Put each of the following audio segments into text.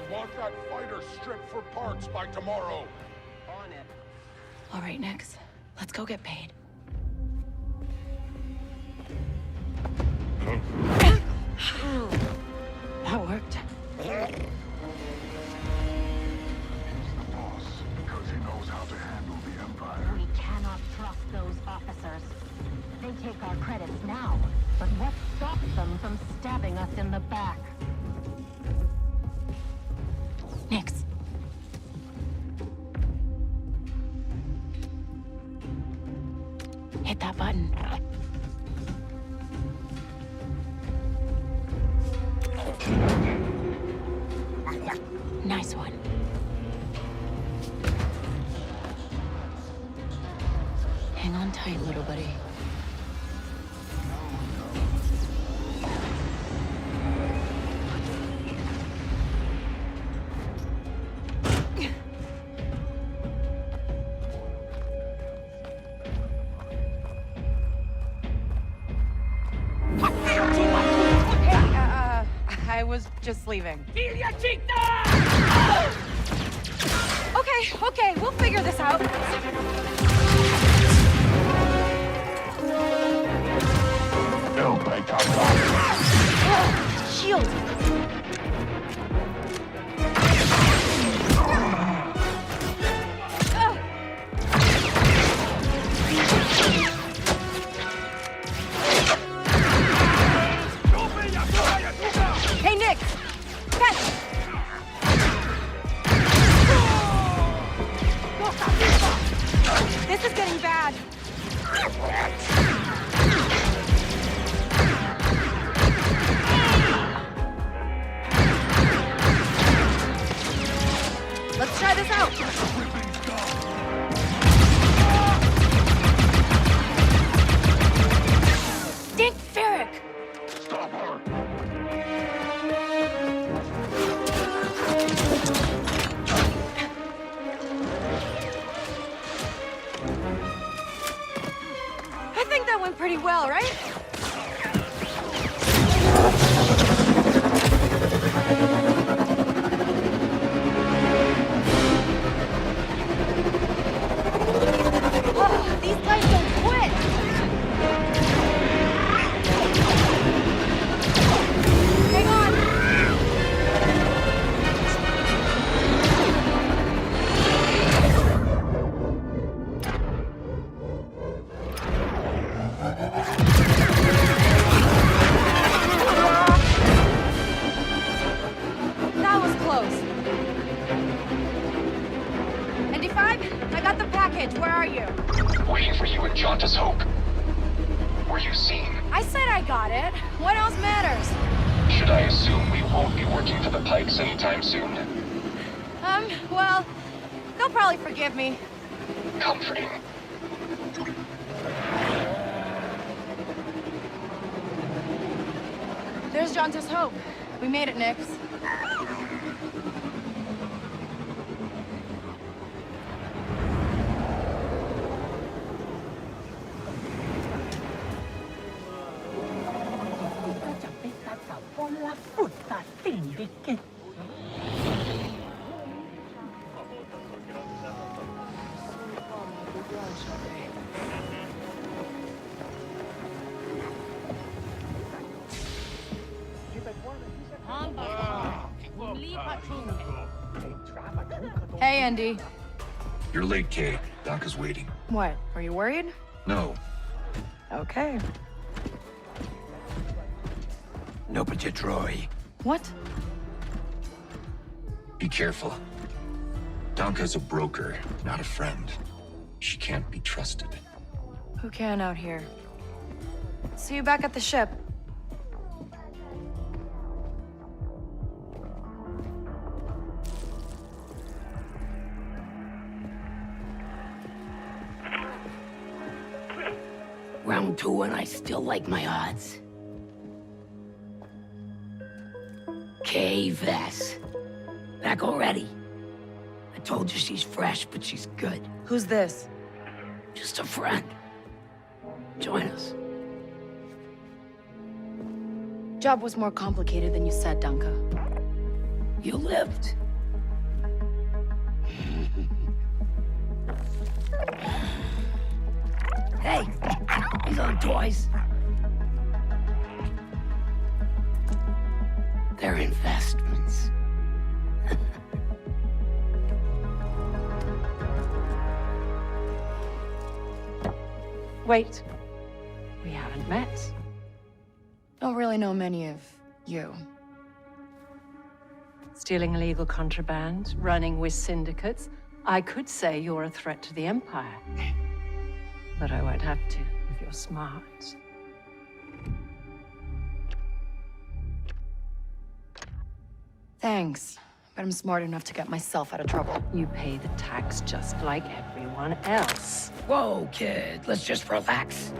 I want that fighter stripped for parts by tomorrow. On it. All right, Nix. Let's go get paid. That worked. He's the boss because he knows how to handle the Empire. We cannot trust those officers. They take our credits now, but what stops them from stabbing us in the back? Nix. Hit that button. Nice one. Hang on tight, little buddy. I was just leaving. Okay, we'll figure this out. Shield. Hey, Nick! Catch! This is getting bad. Let's try this out. Dink Ferric! Stop her! I think that went pretty well, right? Oh, these guys don't quit! Hang on! That was close. ND5, I got the package. Where are you? Waiting for you in Jauntus Hope. Were you seen? I said I got it. What else matters? Should I assume we won't be working for the Pikes anytime soon? Well, they'll probably forgive me. Comforting. There's Jauntus Hope. We made it, Nix. Syndicate. Hey, Andy. You're late, Kay. Doc is waiting. What? Are you worried? No. Okay. No petit Troy. What? Be careful. Donka's a broker, not a friend. She can't be trusted. Who can out here? See you back at the ship. Round two and I still like my odds. Kay Vess. Back already. I told you she's fresh, but she's good. Who's this? Just a friend. Join us. Job was more complicated than you said, Dunka. You lived. Hey, these are toys. They're investments. Wait. We haven't met. Don't really know many of you. Stealing illegal contraband, running with syndicates. I could say you're a threat to the Empire. But I won't have to, if you're smart. Thanks, but I'm smart enough to get myself out of trouble. You pay the tax just like everyone else. Whoa, kid, let's just relax.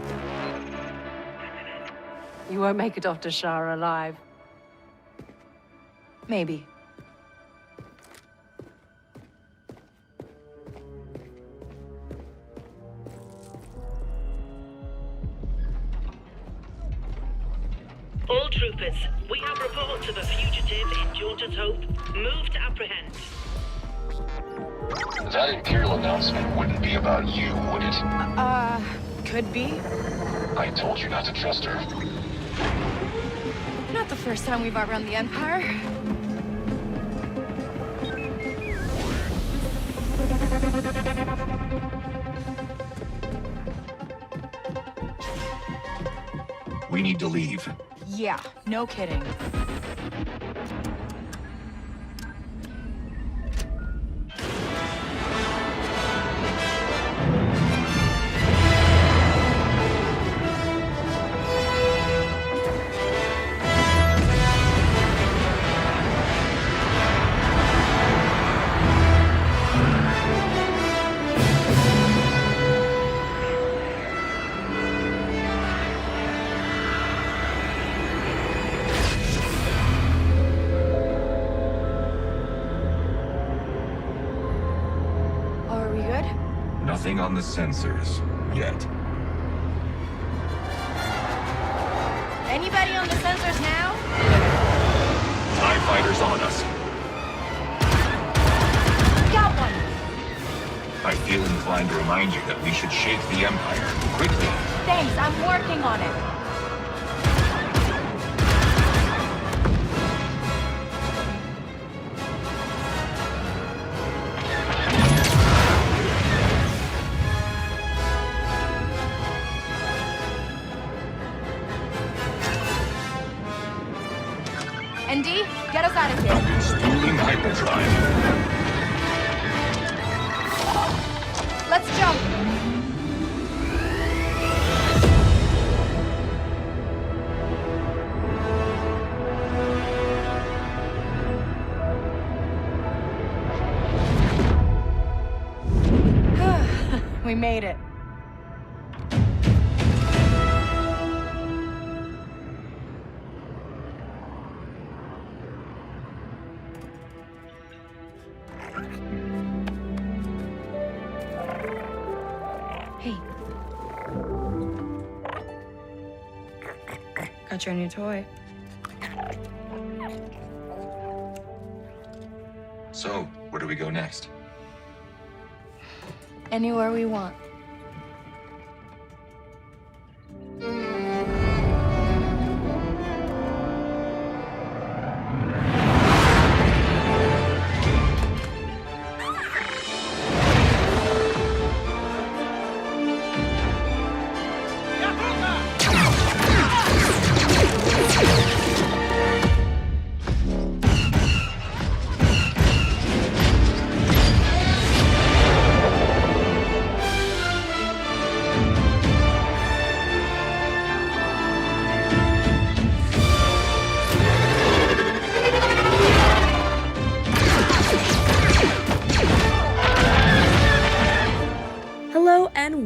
You won't make it off to Shara alive. Maybe. All troopers, we have reports of a fugitive in Jaunter's Hope. Move to apprehend. That Imperial announcement wouldn't be about you, would it? Could be. I told you not to trust her. Not the first time we've outrun the Empire. We need to leave. Yeah, no kidding. Nothing on the sensors yet. Anybody on the sensors now? TIE fighters on us. Got one! I feel inclined to remind you that we should shake the Empire quickly. Thanks, I'm working on it. ND, get us out of here. Spooling hyperdrive. Let's jump. We made it. Hey. Got your new toy. So, where do we go next? Anywhere we want.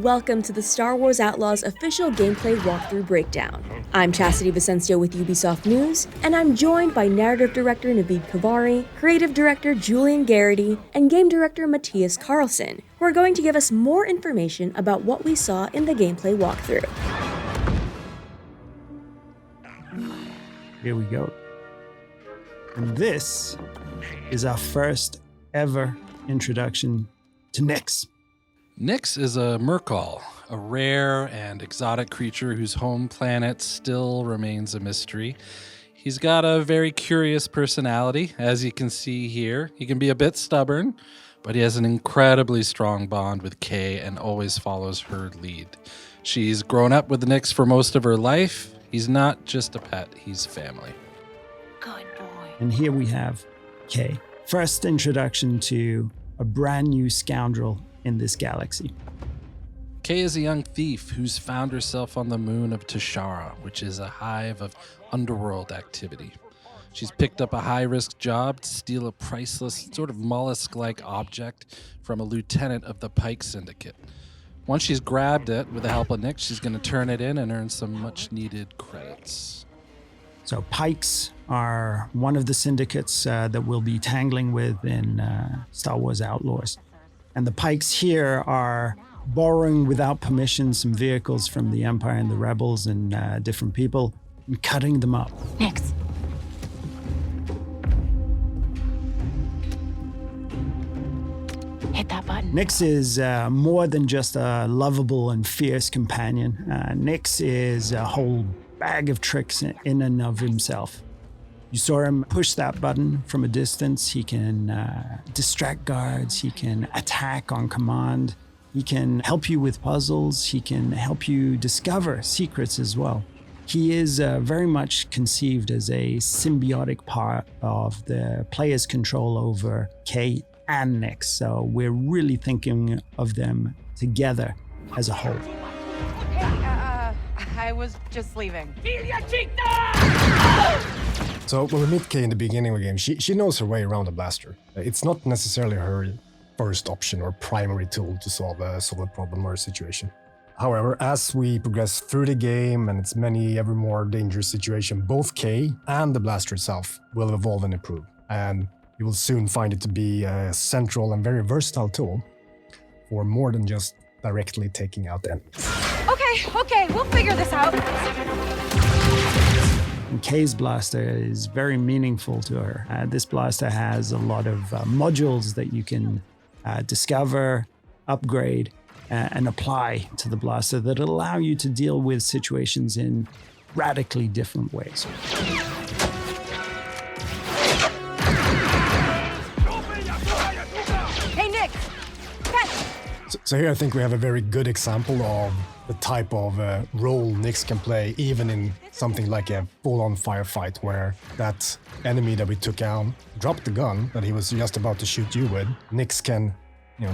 Welcome to the Star Wars Outlaws official gameplay walkthrough breakdown. I'm Chastity Vicencio with Ubisoft News, and I'm joined by narrative director Naveed Kavari, creative director Julian Garrity, and game director Matthias Carlson, who are going to give us more information about what we saw in the gameplay walkthrough. Here we go. And this is our first ever introduction to Nyx. Nyx is a Merkal, a rare and exotic creature whose home planet still remains a mystery. He's got a very curious personality, as you can see here. He can be a bit stubborn, but he has an incredibly strong bond with Kay and always follows her lead. She's grown up with Nyx for most of her life. He's not just a pet, he's family. Good boy. And here we have Kay. First introduction to a brand new scoundrel in this galaxy. Kay is a young thief who's found herself on the moon of Tashara, which is a hive of underworld activity. She's picked up a high-risk job to steal a priceless, sort of mollusk-like object from a lieutenant of the Pike Syndicate. Once she's grabbed it, with the help of Nyx, she's going to turn it in and earn some much-needed credits. So Pikes are one of the syndicates that we'll be tangling with in Star Wars Outlaws. And the Pikes here are borrowing without permission some vehicles from the Empire and the Rebels and different people and cutting them up. Nyx. Hit that button. Nyx is more than just a lovable and fierce companion. Nyx is a whole bag of tricks in and of himself. You saw him push that button from a distance. He can distract guards. He can attack on command. He can help you with puzzles. He can help you discover secrets as well. He is very much conceived as a symbiotic part of the player's control over Kay and Nyx. So we're really thinking of them together as a whole. Hey, I was just leaving. So when we meet Kay in the beginning of the game, she knows her way around the blaster. It's not necessarily her first option or primary tool to solve a problem or a situation. However, as we progress through the game and its many ever more dangerous situations, both Kay and the blaster itself will evolve and improve. And you will soon find it to be a central and very versatile tool for more than just directly taking out enemies. Okay, we'll figure this out. And Kay's blaster is very meaningful to her. This blaster has a lot of modules that you can discover, upgrade, and apply to the blaster that allow you to deal with situations in radically different ways. Hey, Nyx! So here I think we have a very good example of the type of role Nyx can play, even in something like a full-on firefight, where that enemy that we took out dropped the gun that he was just about to shoot you with. Nyx can,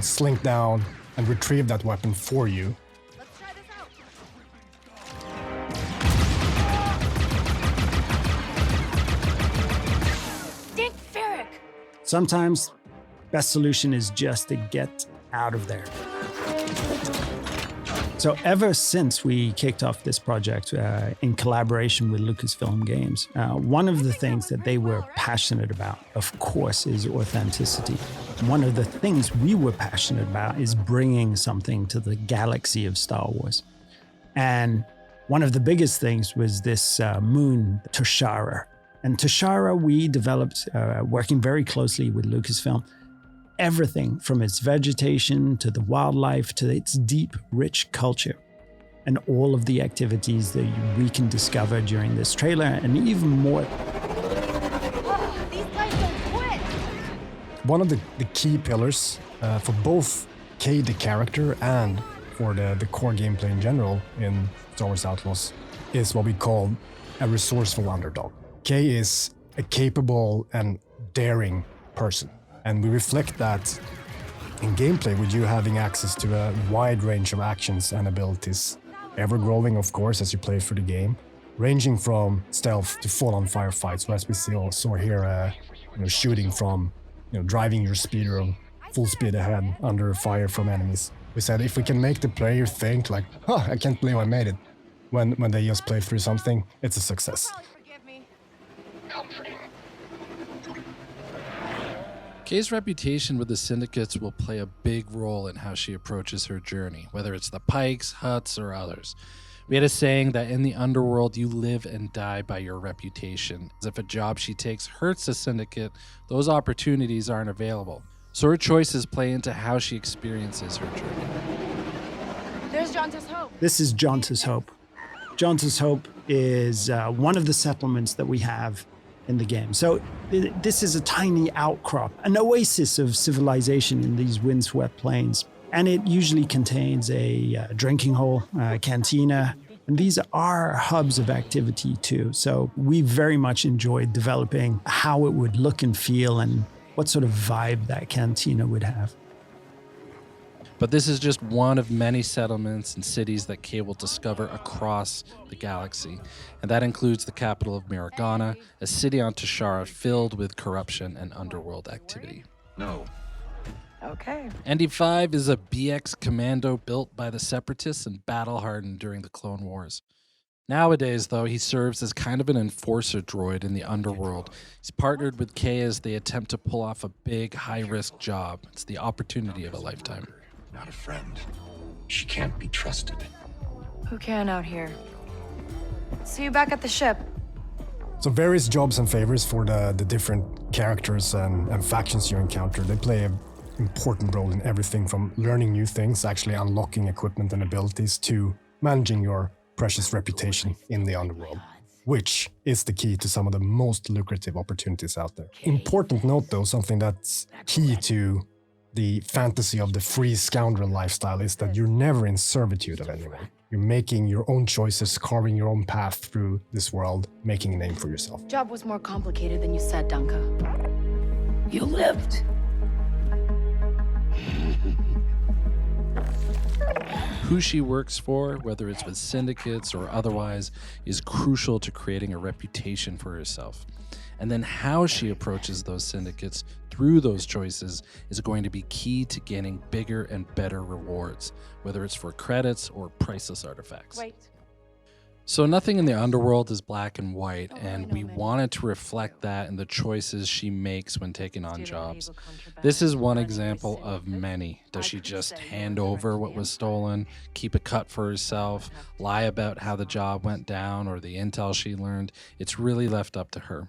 slink down and retrieve that weapon for you. Let's try this out. Dink Ferric! Sometimes, best solution is just to get out of there. So ever since we kicked off this project in collaboration with Lucasfilm Games, one of the things that they were passionate about, of course, is authenticity. One of the things we were passionate about is bringing something to the galaxy of Star Wars. And one of the biggest things was this moon, Tashara. And Tashara we developed working very closely with Lucasfilm. Everything from its vegetation to the wildlife to its deep, rich culture, and all of the activities that we can discover during this trailer, and even more. Oh, these guys don't quit! One of the key pillars for both Kay the character and for the core gameplay in general in Star Wars Outlaws is what we call a resourceful underdog. Kay is a capable and daring person. And we reflect that in gameplay with you having access to a wide range of actions and abilities, ever growing, of course, as you play through the game, ranging from stealth to full-on firefights. So as we saw here, shooting from, driving your speeder full speed ahead under fire from enemies. We said if we can make the player think like, I can't believe I made it, when they just play through something, it's a success. Comforting. Kay's reputation with the Syndicates will play a big role in how she approaches her journey, whether it's the Pikes, Hutts, or others. We had a saying that in the underworld, you live and die by your reputation. As if a job she takes hurts the Syndicate, those opportunities aren't available. So her choices play into how she experiences her journey. There's Jonta's Hope. This is Jonta's Hope. Jonta's Hope is one of the settlements that we have in the game. So this is a tiny outcrop, an oasis of civilization in these windswept plains. And it usually contains a drinking hole, a cantina, and these are hubs of activity too. So we very much enjoyed developing how it would look and feel and what sort of vibe that cantina would have. But this is just one of many settlements and cities that Kay will discover across the galaxy. And that includes the capital of Miragana, a city on Tashara filled with corruption and underworld activity. No. Okay. ND5 is a BX commando built by the Separatists and battle-hardened during the Clone Wars. Nowadays, though, he serves as kind of an enforcer droid in the underworld. He's partnered with Kay as they attempt to pull off a big, high-risk job. It's the opportunity of a lifetime. Not a friend. She can't be trusted. Who can out here? See you back at the ship. So various jobs and favors for the different characters and factions you encounter. They play an important role in everything from learning new things, actually unlocking equipment and abilities, to managing your precious reputation in the underworld, which is the key to some of the most lucrative opportunities out there. Important note though, something that's key to the fantasy of the free scoundrel lifestyle is that you're never in servitude of anyone. You're making your own choices, carving your own path through this world, making a name for yourself. Job was more complicated than you said, Dunka. You lived. Who she works for, whether it's with syndicates or otherwise, is crucial to creating a reputation for herself. And then how she approaches those syndicates through those choices is going to be key to gaining bigger and better rewards, whether it's for credits or priceless artifacts. Wait. So nothing in the underworld is black and white, and we wanted to reflect that in the choices she makes when taking on jobs. This is one example of many. Does she just hand over what was stolen, keep a cut for herself, lie about how the job went down or the intel she learned? It's really left up to her.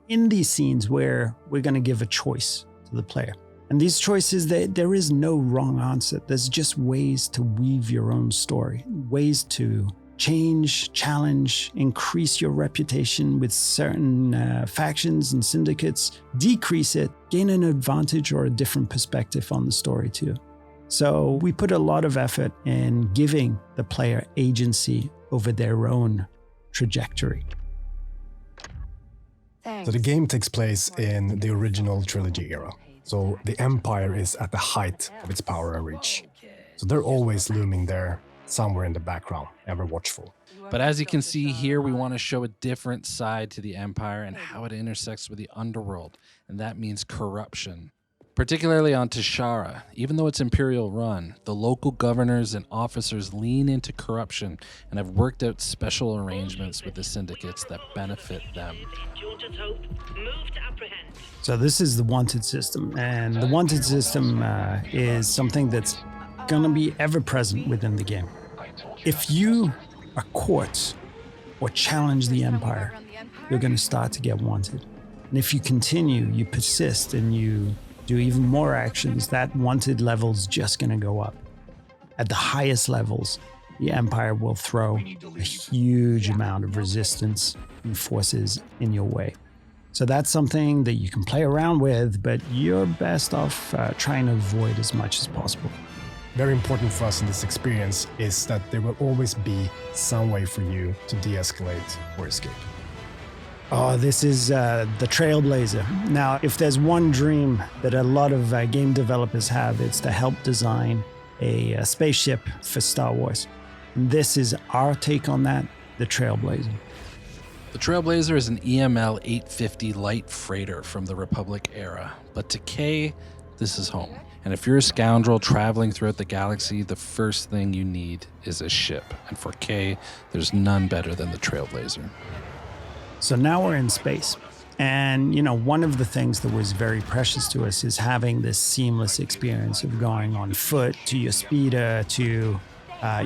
In these scenes where we're going to give a choice to the player. And these choices, there is no wrong answer. There's just ways to weave your own story, ways to change, challenge, increase your reputation with certain factions and syndicates, decrease it, gain an advantage or a different perspective on the story too. So we put a lot of effort in giving the player agency over their own trajectory. Thanks. So the game takes place in the original trilogy era. So the Empire is at the height of its power and reach. So they're always looming there, somewhere in the background, ever watchful. But as you can see here, we want to show a different side to the Empire and how it intersects with the underworld, and that means corruption. Particularly on Tashara, even though it's Imperial run, the local governors and officers lean into corruption and have worked out special arrangements with the syndicates that benefit them. So this is the wanted system, and the wanted system is something that's going to be ever present within the game. If you are caught or challenge the Empire, you're going to start to get wanted. And if you continue, you persist, and you do even more actions, that wanted level's just going to go up. At the highest levels, the Empire will throw a huge amount of resistance and forces in your way. So that's something that you can play around with, but you're best off trying to avoid as much as possible. Very important for us in this experience is that there will always be some way for you to de-escalate or escape. Oh, this is the Trailblazer. Now, if there's one dream that a lot of game developers have, it's to help design a spaceship for Star Wars. And this is our take on that, the Trailblazer. The Trailblazer is an EML 850 light freighter from the Republic era, but to Kay, this is home. And if you're a scoundrel traveling throughout the galaxy, the first thing you need is a ship. And for Kay, there's none better than the Trailblazer. So now we're in space. And, you know, one of the things that was very precious to us is having this seamless experience of going on foot to your speeder to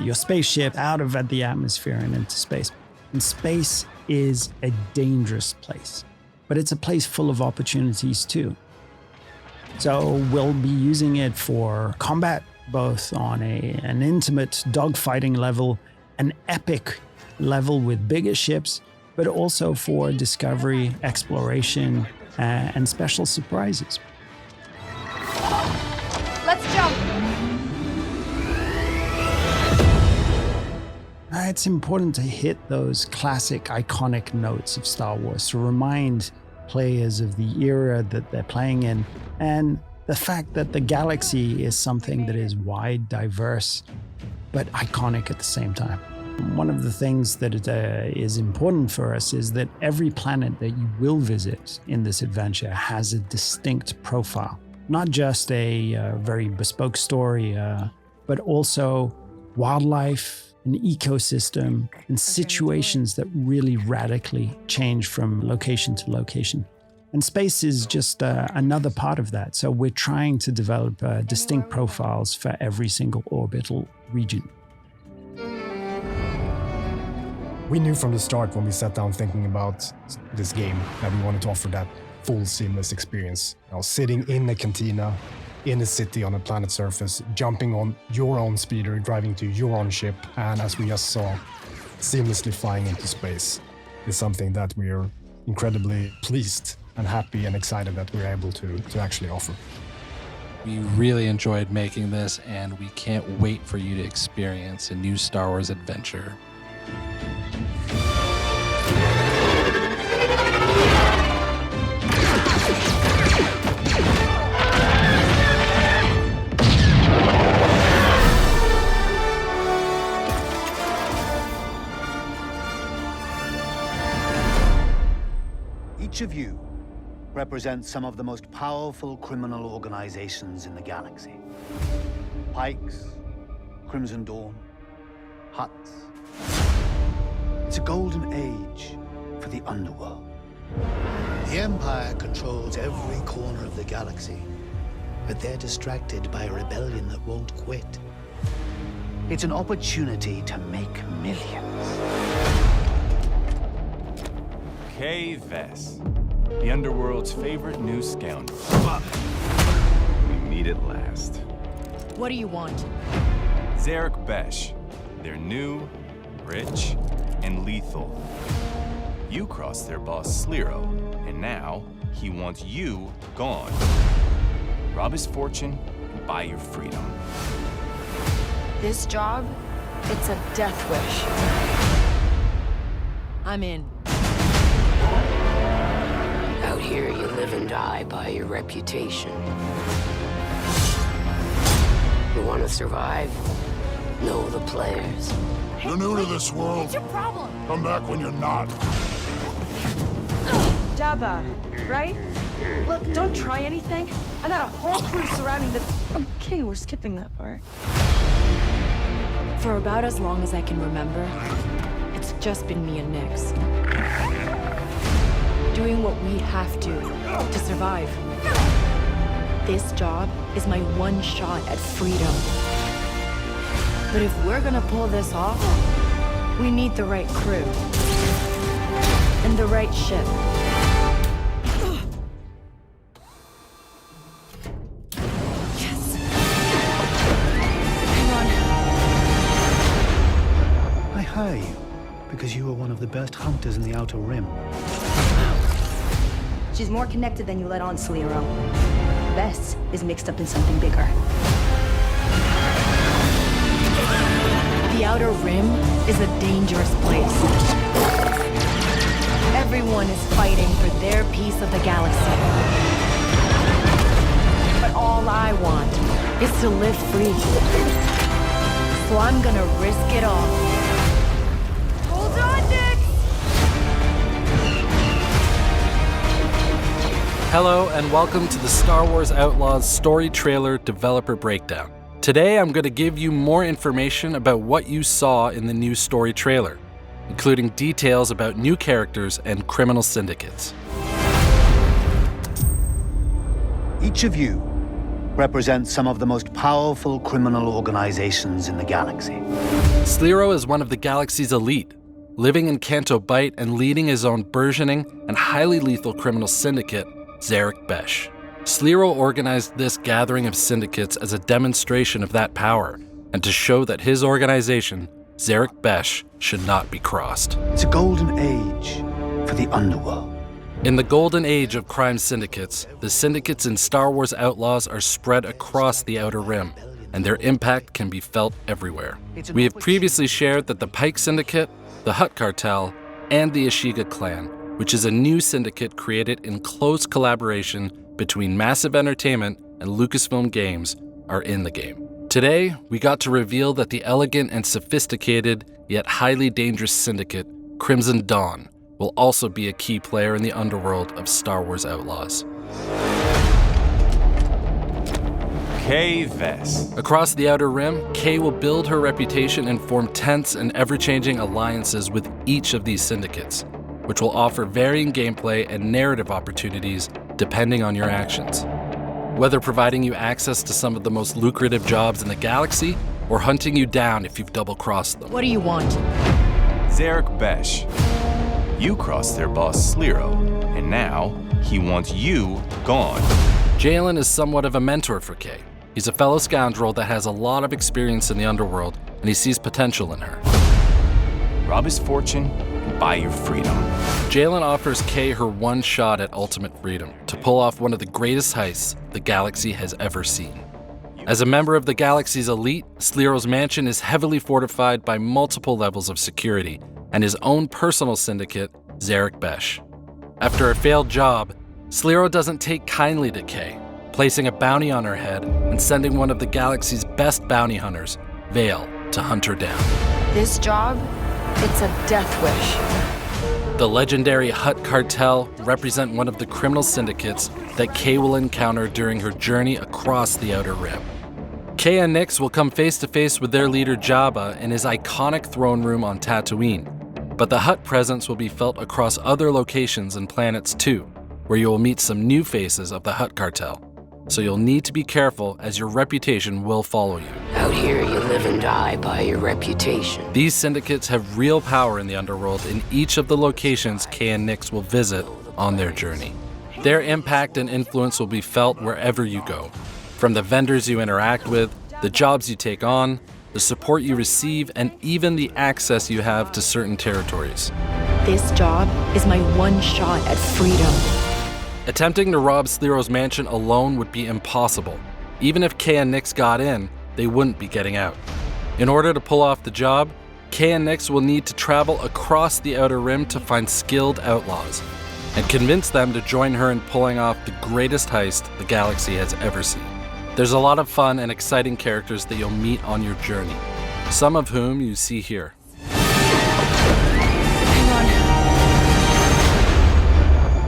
your spaceship out of the atmosphere and into space. And space is a dangerous place, but it's a place full of opportunities too. So we'll be using it for combat, both on an intimate dogfighting level, an epic level with bigger ships, but also for discovery, exploration, and special surprises. Let's jump! It's important to hit those classic, iconic notes of Star Wars to remind players of the era that they're playing in, and the fact that the galaxy is something that is wide, diverse, but iconic at the same time. One of the things that is important for us is that every planet that you will visit in this adventure has a distinct profile. Not just a very bespoke story, but also wildlife, an ecosystem, and situations that really radically change from location to location. And space is just another part of that. So we're trying to develop distinct profiles for every single orbital region. We knew from the start when we sat down thinking about this game that we wanted to offer that full seamless experience. You know, sitting in a cantina, in a city on a planet's surface, jumping on your own speeder, driving to your own ship, and as we just saw, seamlessly flying into space is something that we are incredibly pleased and happy and excited that we're able to actually offer. We really enjoyed making this, and we can't wait for you to experience a new Star Wars adventure. Each of you represents some of the most powerful criminal organizations in the galaxy. Pikes, Crimson Dawn, Hutts. It's a golden age for the underworld. The Empire controls every corner of the galaxy, but they're distracted by a rebellion that won't quit. It's an opportunity to make millions. Kay Vess, the underworld's favorite new scoundrel. We meet at last. What do you want? Zarek Besh. They're new, rich, and lethal. You crossed their boss Sliro, and now he wants you gone. Rob his fortune and buy your freedom. This job, it's a death wish. I'm in. Out here, you live and die by your reputation. You want to survive? Know the players. You're new to this world. What's your problem? Come back when you're not. Jabba, right? Look, don't try anything. I got a whole crew surrounding the... Okay, we're skipping that part. For about as long as I can remember, it's just been me and Nix. Doing what we have to survive. This job is my one shot at freedom. But if we're gonna pull this off, we need the right crew. And the right ship. Yes! Hang on. I hire you because you are one of the best hunters in the Outer Rim. She's more connected than you let on, Sliro. Vess is mixed up in something bigger. The Outer Rim is a dangerous place. Everyone is fighting for their piece of the galaxy. But all I want is to live free. So I'm gonna risk it all. Hold on, Nick! Hello and welcome to the Star Wars Outlaws story trailer developer breakdown. Today I'm going to give you more information about what you saw in the new story trailer, including details about new characters and criminal syndicates. Each of you represent some of the most powerful criminal organizations in the galaxy. Sliro is one of the galaxy's elite, living in Canto Bight and leading his own burgeoning and highly lethal criminal syndicate, Zarek Besh. Sliro organized this gathering of syndicates as a demonstration of that power, and to show that his organization, Zarek Besh, should not be crossed. It's a golden age for the underworld. In the golden age of crime syndicates, the syndicates in Star Wars Outlaws are spread across the Outer Rim, and their impact can be felt everywhere. We have previously shared that the Pike Syndicate, the Hutt Cartel, and the Ashiga Clan, which is a new syndicate created in close collaboration between Massive Entertainment and Lucasfilm Games, are in the game. Today, we got to reveal that the elegant and sophisticated, yet highly dangerous syndicate, Crimson Dawn, will also be a key player in the underworld of Star Wars Outlaws. Kay Vess. Across the Outer Rim, Kay will build her reputation and form tense and ever-changing alliances with each of these syndicates, which will offer varying gameplay and narrative opportunities depending on your actions. Whether providing you access to some of the most lucrative jobs in the galaxy, or hunting you down if you've double-crossed them. What do you want? Zarek Besh. You crossed their boss Sliro, and now he wants you gone. Jalen is somewhat of a mentor for Kay. He's a fellow scoundrel that has a lot of experience in the underworld, and he sees potential in her. Rob his fortune and buy your freedom. Jalen offers Kay her one shot at ultimate freedom to pull off one of the greatest heists the galaxy has ever seen. As a member of the galaxy's elite, Sliro's mansion is heavily fortified by multiple levels of security and his own personal syndicate, Zarek Besh. After a failed job, Sliro doesn't take kindly to Kay, placing a bounty on her head and sending one of the galaxy's best bounty hunters, Vale, to hunt her down. This job, it's a death wish. The legendary Hutt Cartel represent one of the criminal syndicates that Kay will encounter during her journey across the Outer Rim. Kay and Nyx will come face to face with their leader Jabba in his iconic throne room on Tatooine, but the Hutt presence will be felt across other locations and planets too, where you will meet some new faces of the Hutt Cartel. So you'll need to be careful as your reputation will follow you. Out here, you live and die by your reputation. These syndicates have real power in the underworld in each of the locations Kay and Nyx will visit on their journey. Their impact and influence will be felt wherever you go, from the vendors you interact with, the jobs you take on, the support you receive, and even the access you have to certain territories. This job is my one shot at freedom. Attempting to rob Sliro's mansion alone would be impossible. Even if Kay and Nyx got in, they wouldn't be getting out. In order to pull off the job, Kay and Nyx will need to travel across the Outer Rim to find skilled outlaws and convince them to join her in pulling off the greatest heist the galaxy has ever seen. There's a lot of fun and exciting characters that you'll meet on your journey, some of whom you see here. Hang on.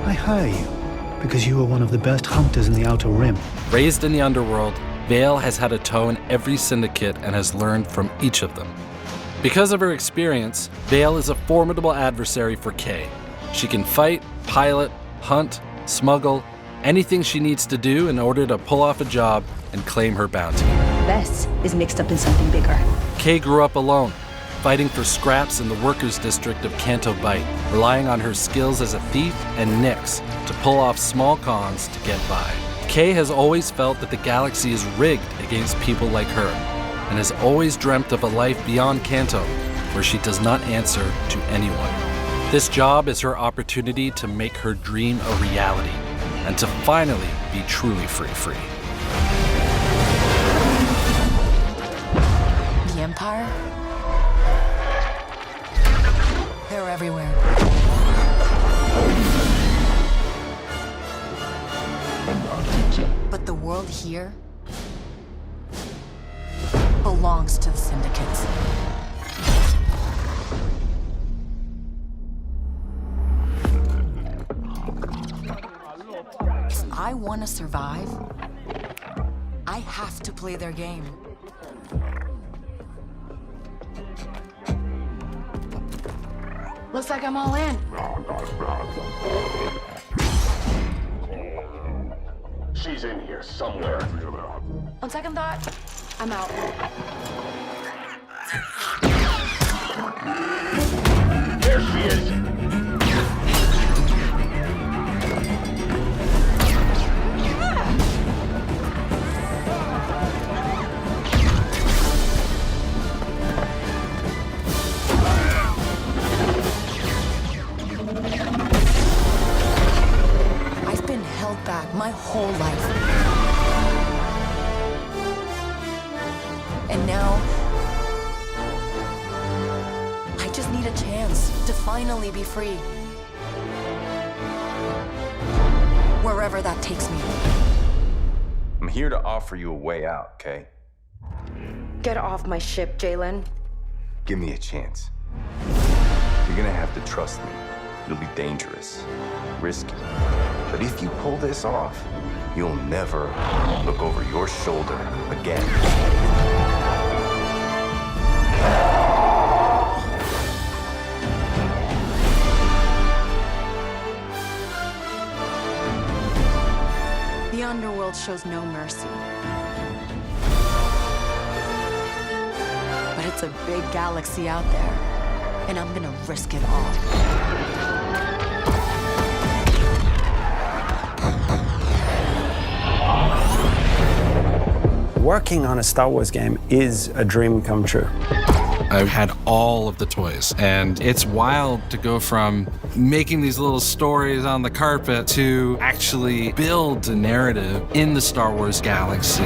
I hire you because you are one of the best hunters in the Outer Rim. Raised in the underworld, Vale has had a toe in every syndicate and has learned from each of them. Because of her experience, Vale is a formidable adversary for Kay. She can fight, pilot, hunt, smuggle, anything she needs to do in order to pull off a job and claim her bounty. Bess is mixed up in something bigger. Kay grew up alone, fighting for scraps in the workers' district of Canto Bight, relying on her skills as a thief and Nyx to pull off small cons to get by. Kay has always felt that the galaxy is rigged against people like her, and has always dreamt of a life beyond Canto, where she does not answer to anyone. This job is her opportunity to make her dream a reality, and to finally be truly free. The Empire? They're everywhere. But the world here belongs to the syndicates. If I want to survive, I have to play their game. Looks like I'm all in. She's in here somewhere. On second thought, I'm out. There she is. Back my whole life. And now, I just need a chance to finally be free. Wherever that takes me. I'm here to offer you a way out, Kay? Get off my ship, Jalen. Give me a chance. You're gonna have to trust me. It'll be dangerous, risky. But if you pull this off, you'll never look over your shoulder again. The underworld shows no mercy. But it's a big galaxy out there, and I'm gonna risk it all. Working on a Star Wars game is a dream come true. I've had all of the toys, and it's wild to go from making these little stories on the carpet to actually build a narrative in the Star Wars galaxy.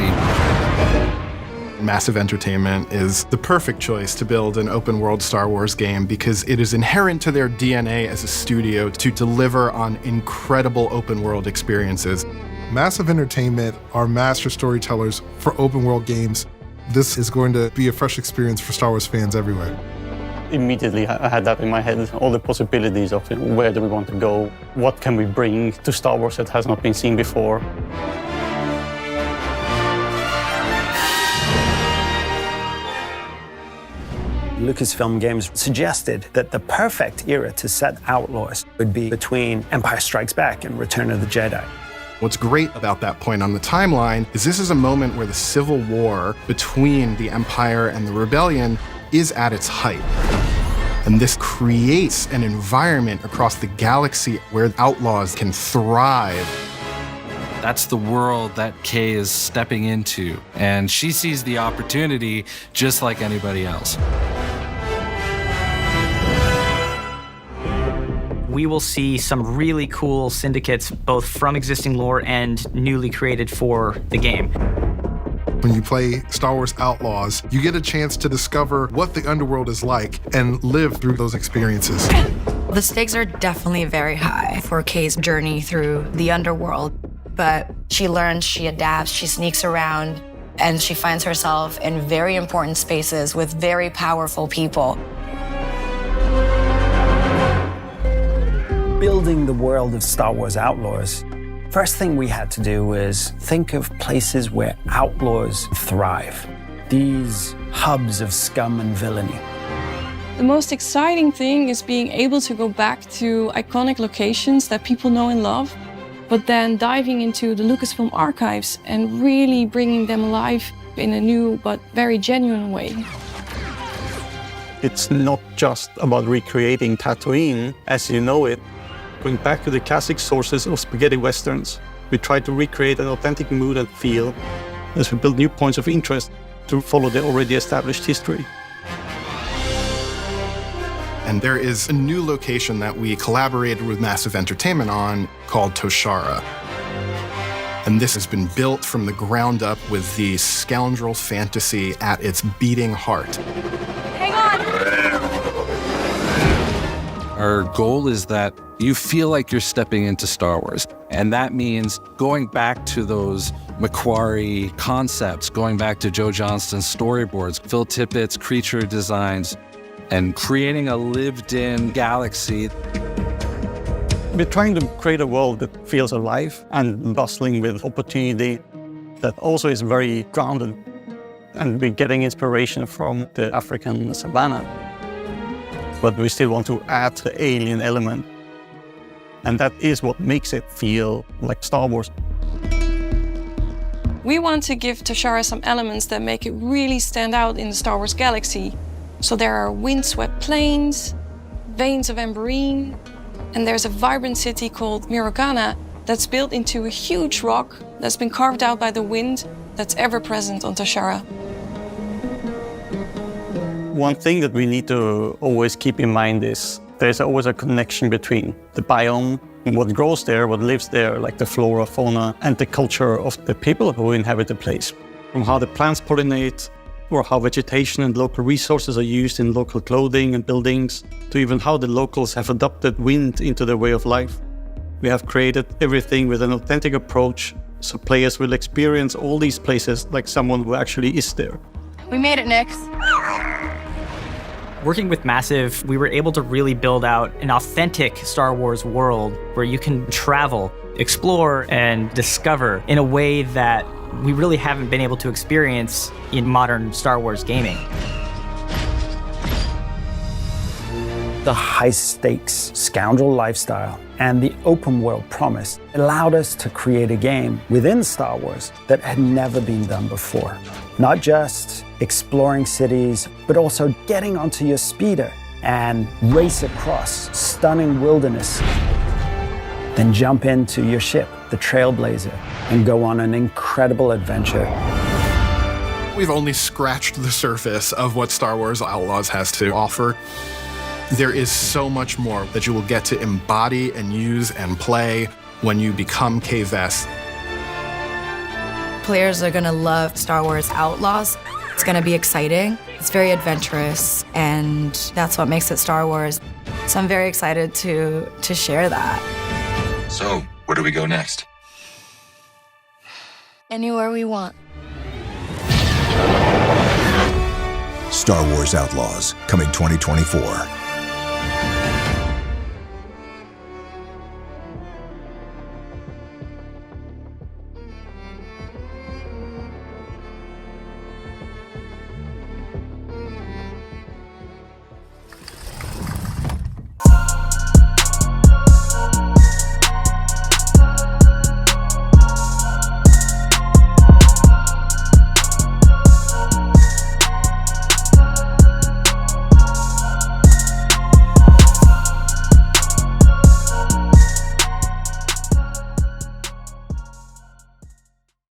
Massive Entertainment is the perfect choice to build an open-world Star Wars game because it is inherent to their DNA as a studio to deliver on incredible open-world experiences. Massive Entertainment are master storytellers for open world games. This is going to be a fresh experience for Star Wars fans everywhere. Immediately I had that in my head, all the possibilities of where do we want to go, what can we bring to Star Wars that has not been seen before. Lucasfilm Games suggested that the perfect era to set Outlaws would be between Empire Strikes Back and Return of the Jedi. What's great about that point on the timeline is this is a moment where the civil war between the Empire and the Rebellion is at its height. And this creates an environment across the galaxy where Outlaws can thrive. That's the world that Kay is stepping into, and she sees the opportunity just like anybody else. We will see some really cool syndicates, both from existing lore and newly created for the game. When you play Star Wars Outlaws, you get a chance to discover what the underworld is like and live through those experiences. The stakes are definitely very high for Kay's journey through the underworld, but she learns, she adapts, she sneaks around, and she finds herself in very important spaces with very powerful people. Building the world of Star Wars Outlaws, first thing we had to do was think of places where outlaws thrive. These hubs of scum and villainy. The most exciting thing is being able to go back to iconic locations that people know and love, but then diving into the Lucasfilm archives and really bringing them alive in a new but very genuine way. It's not just about recreating Tatooine as you know it. Going back to the classic sources of spaghetti westerns, we try to recreate an authentic mood and feel as we build new points of interest to follow the already established history. And there is a new location that we collaborated with Massive Entertainment on called Toshara. And this has been built from the ground up with the scoundrel fantasy at its beating heart. Hang on! Our goal is that you feel like you're stepping into Star Wars. And that means going back to those Macquarie concepts, going back to Joe Johnston's storyboards, Phil Tippett's creature designs, and creating a lived-in galaxy. We're trying to create a world that feels alive and bustling with opportunity, that also is very grounded. And we're getting inspiration from the African savannah. But we still want to add the alien element. And that is what makes it feel like Star Wars. We want to give Tashara some elements that make it really stand out in the Star Wars galaxy. So there are windswept plains, veins of amberine, and there's a vibrant city called Mirogana that's built into a huge rock that's been carved out by the wind that's ever present on Tashara. One thing that we need to always keep in mind is there's always a connection between the biome and what grows there, what lives there, like the flora, fauna, and the culture of the people who inhabit the place. From how the plants pollinate, or how vegetation and local resources are used in local clothing and buildings, to even how the locals have adopted wind into their way of life. We have created everything with an authentic approach, so players will experience all these places like someone who actually is there. We made it, Nix. Working with Massive, we were able to really build out an authentic Star Wars world where you can travel, explore, and discover in a way that we really haven't been able to experience in modern Star Wars gaming. The high-stakes scoundrel lifestyle and the open-world promise allowed us to create a game within Star Wars that had never been done before. Not just exploring cities, but also getting onto your speeder and race across stunning wilderness. Then jump into your ship, the Trailblazer, and go on an incredible adventure. We've only scratched the surface of what Star Wars Outlaws has to offer. There is so much more that you will get to embody and use and play when you become Kay Vess. Players are gonna love Star Wars Outlaws. It's gonna be exciting. It's very adventurous, and that's what makes it Star Wars. So I'm very excited to share that. So, where do we go next? Anywhere we want. Star Wars Outlaws, coming 2024.